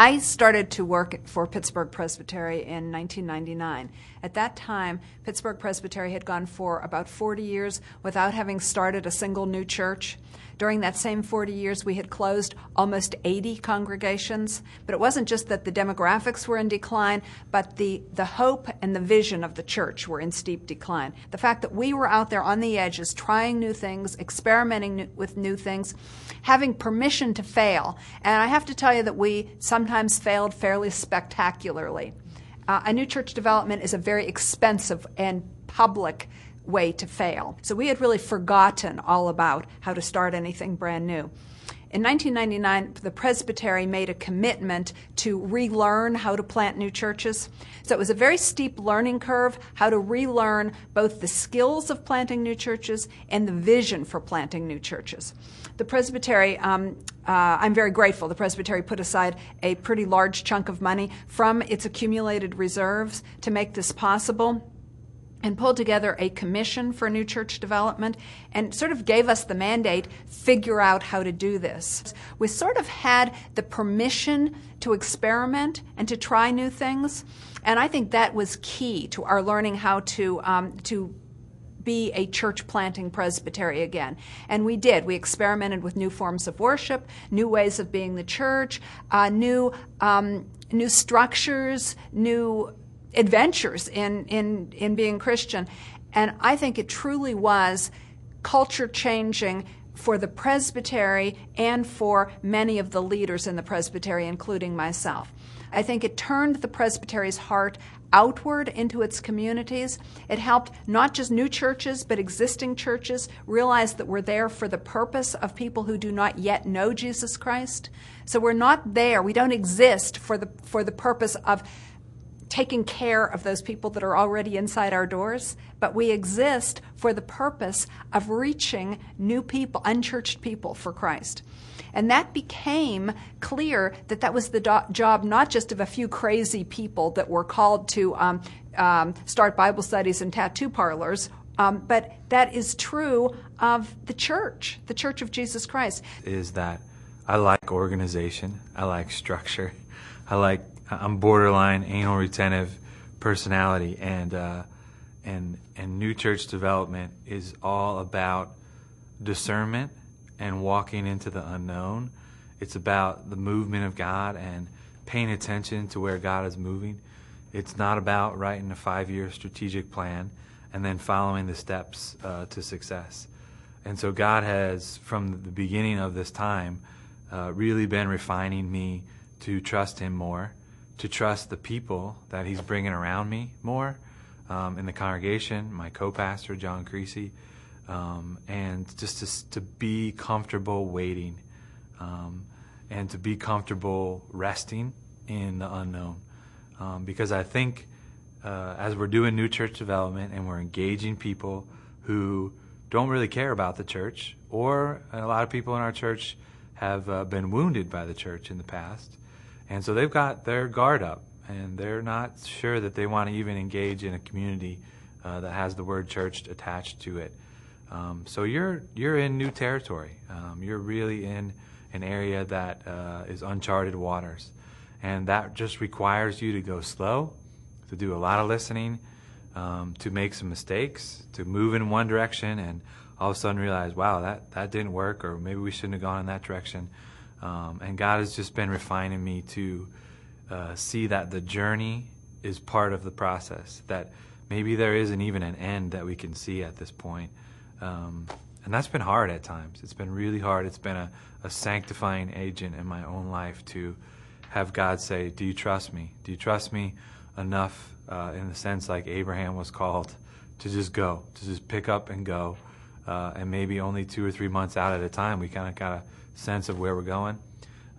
I started to work for Pittsburgh Presbytery in 1999. At that time, Pittsburgh Presbytery had gone for about 40 years without having started a single new church. During that same 40 years, we had closed almost 80 congregations. But it wasn't just that the demographics were in decline, but the hope and the vision of the church were in steep decline. The fact that we were out there on the edges, trying new things, experimenting with new things, having permission to fail. And I have to tell you that we sometimes failed fairly spectacularly. A new church development is a very expensive and public way to fail. So we had really forgotten all about how to start anything brand new. In 1999, the Presbytery made a commitment to relearn how to plant new churches. So it was a very steep learning curve, how to relearn both the skills of planting new churches and the vision for planting new churches. The Presbytery, I'm very grateful, the Presbytery put aside a pretty large chunk of money from its accumulated reserves to make this possible, and pulled together a commission for new church development and sort of gave us the mandate, figure out how to do this. We sort of had the permission to experiment and to try new things, and I think that was key to our learning how to be a church planting presbytery again. And we did. We experimented with new forms of worship, new ways of being the church, new structures, new adventures in being Christian. And I think it truly was culture changing for the presbytery and for many of the leaders in the presbytery, including myself. I think it turned the presbytery's heart outward into its communities. It helped not just new churches, but existing churches realize that we're there for the purpose of people who do not yet know Jesus Christ. So we're not there. We don't exist for the purpose of taking care of those people that are already inside our doors, but we exist for the purpose of reaching new people, unchurched people for Christ. And that became clear that was the job not just of a few crazy people that were called to start Bible studies and tattoo parlors, but that is true of the Church of Jesus Christ. Is that I like organization, I like structure, I'm borderline anal retentive personality, and new church development is all about discernment and walking into the unknown. It's about the movement of God and paying attention to where God is moving. It's not about writing a 5-year strategic plan and then following the steps to success. And so God has, from the beginning of this time, really been refining me to trust Him more, to trust the people that He's bringing around me more, in the congregation, my co-pastor, John Creasy, and just to be comfortable waiting, and to be comfortable resting in the unknown. Because I think as we're doing new church development and we're engaging people who don't really care about the church, or a lot of people in our church have been wounded by the church in the past, and so they've got their guard up, and they're not sure that they want to even engage in a community that has the word church attached to it. So you're in new territory. You're really in an area that is uncharted waters, and that just requires you to go slow, to do a lot of listening, to make some mistakes, to move in one direction, and all of a sudden realize, wow, that didn't work, or maybe we shouldn't have gone in that direction. And God has just been refining me to see that the journey is part of the process, that maybe there isn't even an end that we can see at this point. And that's been hard at times. It's been really hard. It's been a sanctifying agent in my own life to have God say, do you trust me? Do you trust me enough in the sense like Abraham was called to just go, to just pick up and go? And maybe only 2 or 3 months out at a time, we kind of got a sense of where we're going.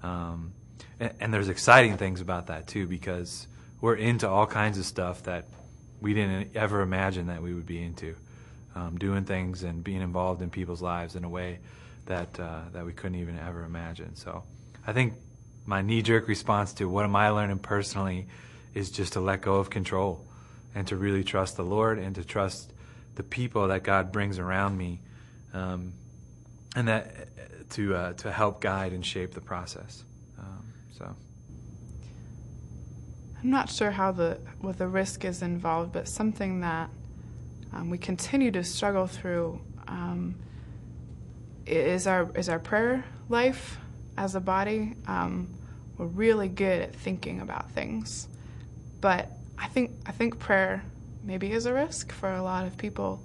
And there's exciting things about that too, because we're into all kinds of stuff that we didn't ever imagine that we would be into. Doing things and being involved in people's lives in a way that we couldn't even ever imagine. So I think my knee-jerk response to what am I learning personally is just to let go of control and to really trust the Lord and to trust the people that God brings around me, and that to help guide and shape the process. I'm not sure what the risk is involved, but something that we continue to struggle through is our prayer life as a body. We're really good at thinking about things, but I think prayer maybe is a risk for a lot of people,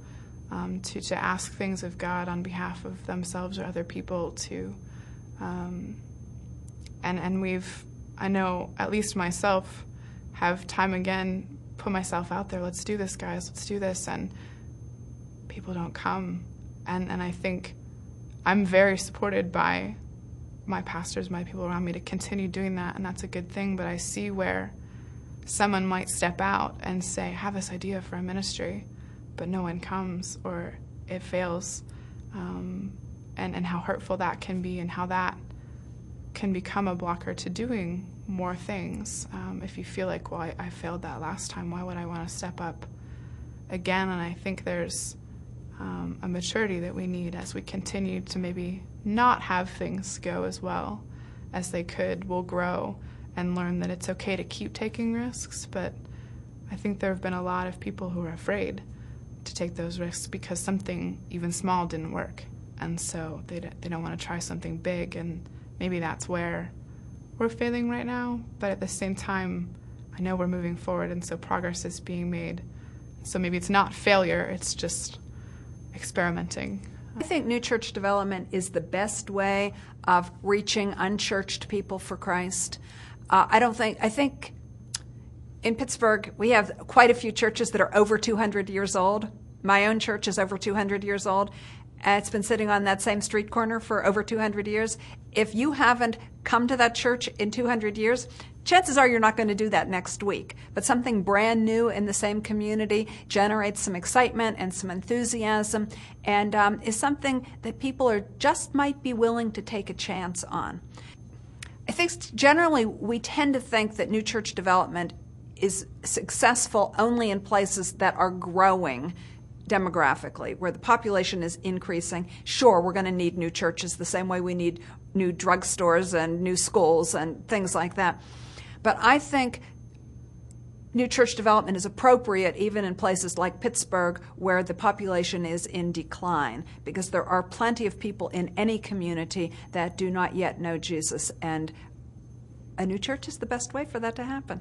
to ask things of God on behalf of themselves or other people, and I know, at least myself, have time again put myself out there. Let's do this, guys. Let's do this. And people don't come. And I think I'm very supported by my pastors, my people around me, to continue doing that. And that's a good thing. But I see where someone might step out and say, I have this idea for a ministry, but no one comes, or it fails. And how hurtful that can be, and how that can become a blocker to doing more things. If you feel like, well, I failed that last time, why would I want to step up again? And I think there's a maturity that we need as we continue to maybe not have things go as well as they could. We'll grow and learn that it's okay to keep taking risks, but I think there have been a lot of people who are afraid to take those risks because something even small didn't work, and so they don't want to try something big, and maybe that's where we're failing right now. But at the same time, I know we're moving forward, and so progress is being made. So maybe it's not failure, it's just experimenting. I think new church development is the best way of reaching unchurched people for Christ. I think in Pittsburgh, we have quite a few churches that are over 200 years old. My own church is over 200 years old. It's been sitting on that same street corner for over 200 years. If you haven't come to that church in 200 years, chances are you're not going to do that next week. But something brand new in the same community generates some excitement and some enthusiasm, and is something that people might be willing to take a chance on. I think generally we tend to think that new church development is successful only in places that are growing demographically, where the population is increasing. Sure, we're going to need new churches the same way we need new drugstores and new schools and things like that. But I think new church development is appropriate even in places like Pittsburgh, where the population is in decline, because there are plenty of people in any community that do not yet know Jesus, and a new church is the best way for that to happen.